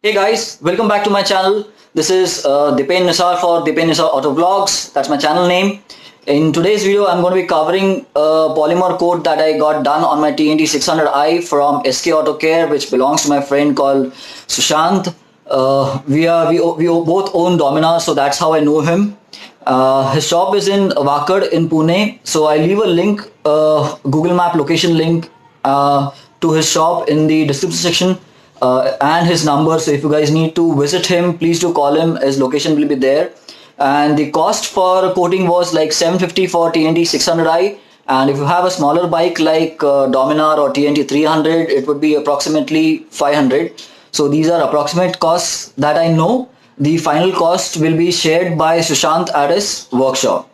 Hey guys, welcome back to my channel. This is Dipen Nisar for Dipen Nisar Auto Vlogs. That's my channel name. In today's video, I'm going to be covering a polymer coat that I got done on my TNT 600i from SK Auto Care, which belongs to my friend called Sushant. We both own Dominar, so that's how I know him. His shop is in Wakad in Pune, so I leave a link, Google Map location link to his shop in the description section and his number. So if you guys need to visit him, please do call him. His location will be there. And the cost for coating was like 750 for TNT 600i. And if you have a smaller bike like Dominar or TNT 300, it would be approximately 500. So these are approximate costs that I know. The final cost will be shared by Sushant at his workshop.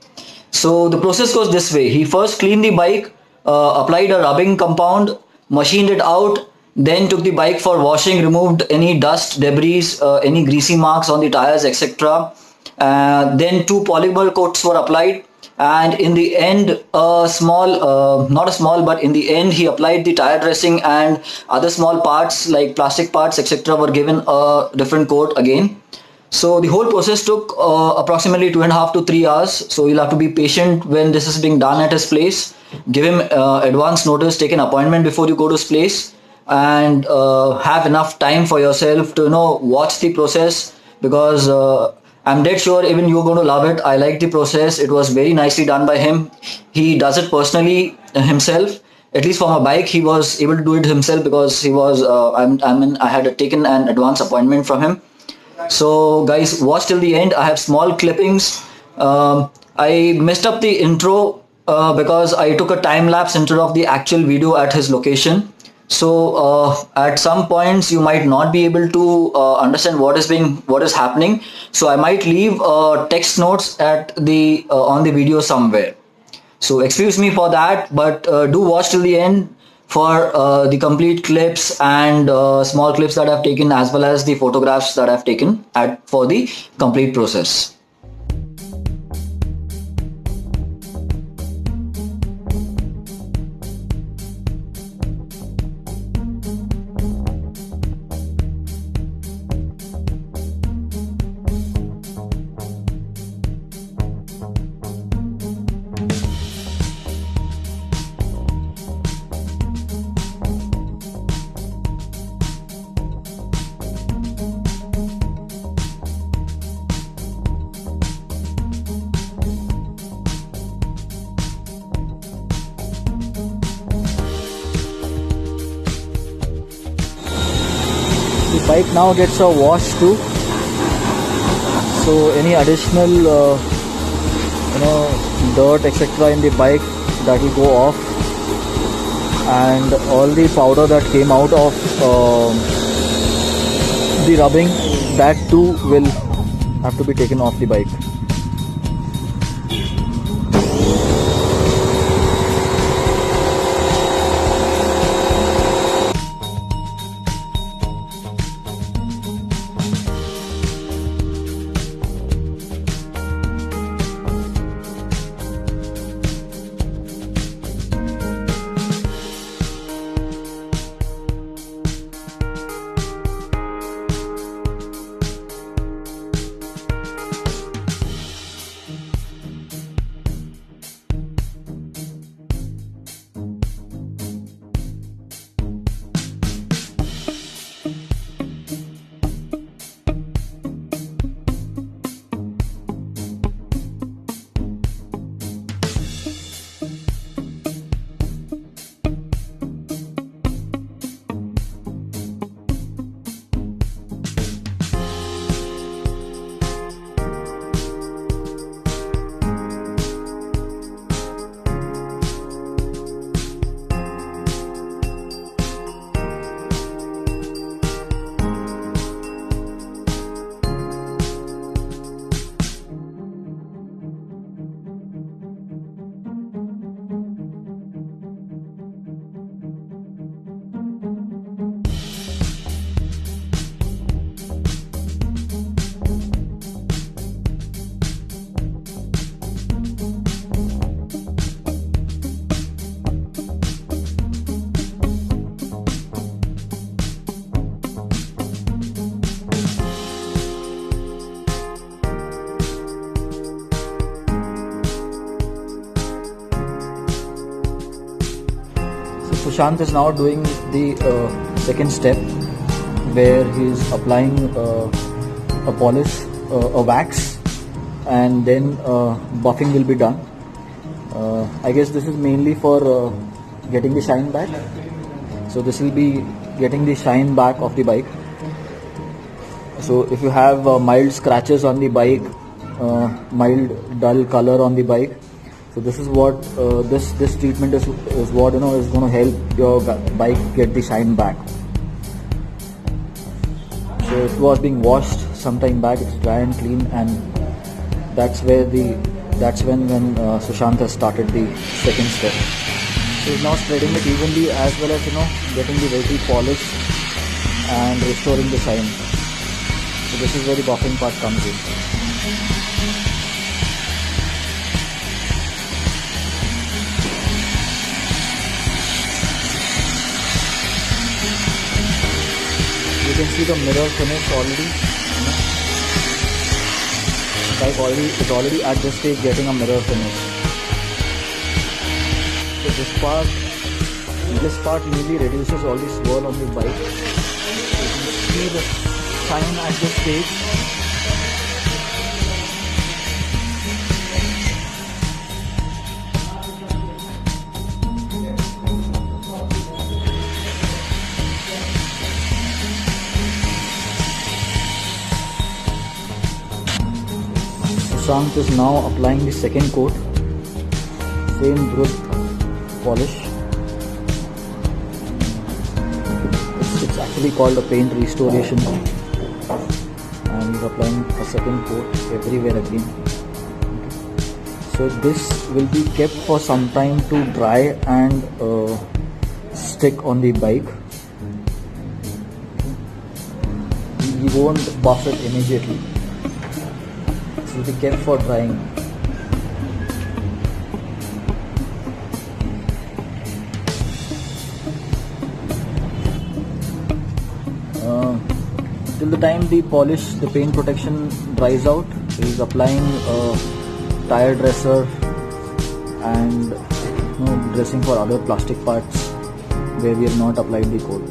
So the process goes this way. He first cleaned the bike, applied a rubbing compound, machined it out, then took the bike for washing, removed any dust, debris, any greasy marks on the tires, etc. Then two polymer coats were applied, and in the end, not a small, but in the end, he applied the tire dressing, and other small parts like plastic parts, etc. were given a different coat again. So the whole process took approximately 2.5 to 3 hours. So you'll have to be patient when this is being done at his place. Give him advance notice, take an appointment before you go to his place, and have enough time for yourself to watch the process, because I'm dead sure even you're going to love it. I like the process. It was very nicely done by him. He does it personally himself. At least for my bike, he was able to do it himself because he was. I had taken an advance appointment from him. So guys, watch till the end. I have small clippings. I messed up the intro because I took a time lapse instead of the actual video at his location. So at some points you might not be able to understand what is happening. So I might leave text notes at the on the video somewhere. So excuse me for that, but do watch till the end for the complete clips and small clips that I've taken, as well as the photographs that I've taken for the complete process. The bike now gets a wash too, so any additional dirt, etc. in the bike, that will go off, and all the powder that came out of the rubbing, that too will have to be taken off the bike. Sushant is now doing the second step, where he is applying a polish, a wax, and then buffing will be done. I guess this is mainly for getting the shine back. So this will be getting the shine back of the bike. So if you have mild scratches on the bike, mild dull color on the bike, so this is what this treatment is what is going to help your bike get the shine back. So it was being washed some time back, it's dry and clean, and that's when Sushant has started the second step. So he's now spreading it evenly, as well as getting the vehicle polished and restoring the shine. So this is where the buffing part comes in. You can see the mirror finish already. Bike is already at this stage getting a mirror finish. So this part really reduces all the swirl on the bike. You can see the shine at this stage. Sushant is now applying the second coat, same Wurth polish. It's actually called a paint restoration, and he's applying a second coat everywhere again. So this will be kept for some time to dry and stick on the bike. You won't buff it immediately. It will be kept for drying. Till the time the paint protection dries out, he is applying a tire dresser and dressing for other plastic parts where we have not applied the coat.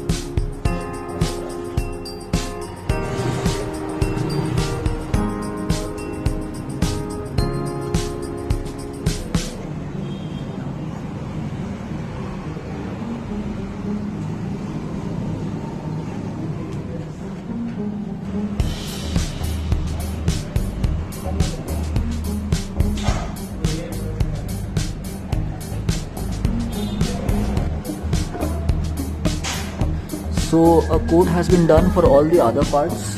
So a coat has been done for all the other parts,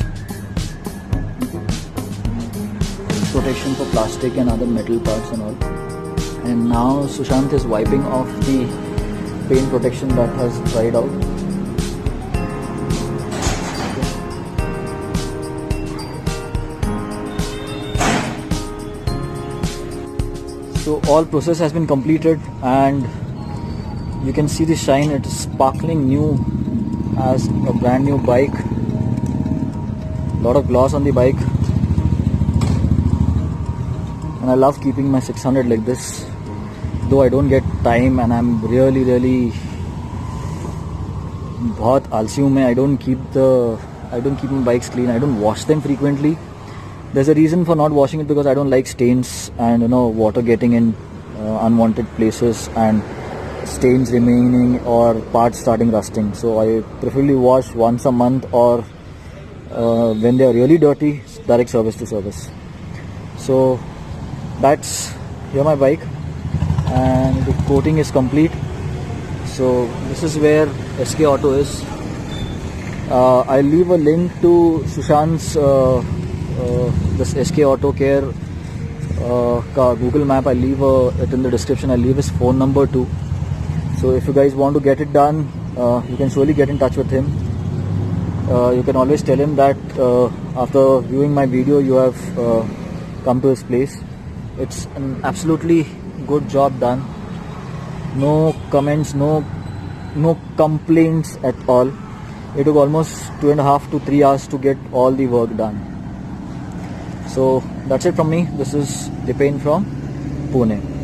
protection for plastic and other metal parts and all. And now Sushant is wiping off the paint protection that has dried out. So all process has been completed, and you can see the shine. It is sparkling new as a brand new bike. Lot of gloss on the bike, and I love keeping my 600 like this, though I don't get time and I'm really बहुत आलसी हूँ मैं. I don't keep my bikes clean. I don't wash them frequently. There's a reason for not washing it, because I don't like stains and water getting in unwanted places and stains remaining or parts starting rusting. So I preferably wash once a month, or when they are really dirty, direct service to service. So that's here my bike, and the coating is complete. So this is where SK Auto is. I'll leave a link to Sushant's this SK Auto Care Google map. I'll leave it in the description. I'll leave his phone number too. So if you guys want to get it done, you can surely get in touch with him. You can always tell him that after viewing my video you have come to his place. It's an absolutely good job done. No comments, no complaints at all. It took almost 2.5 to 3 hours to get all the work done. So that's it from me. This is Dipen from Pune.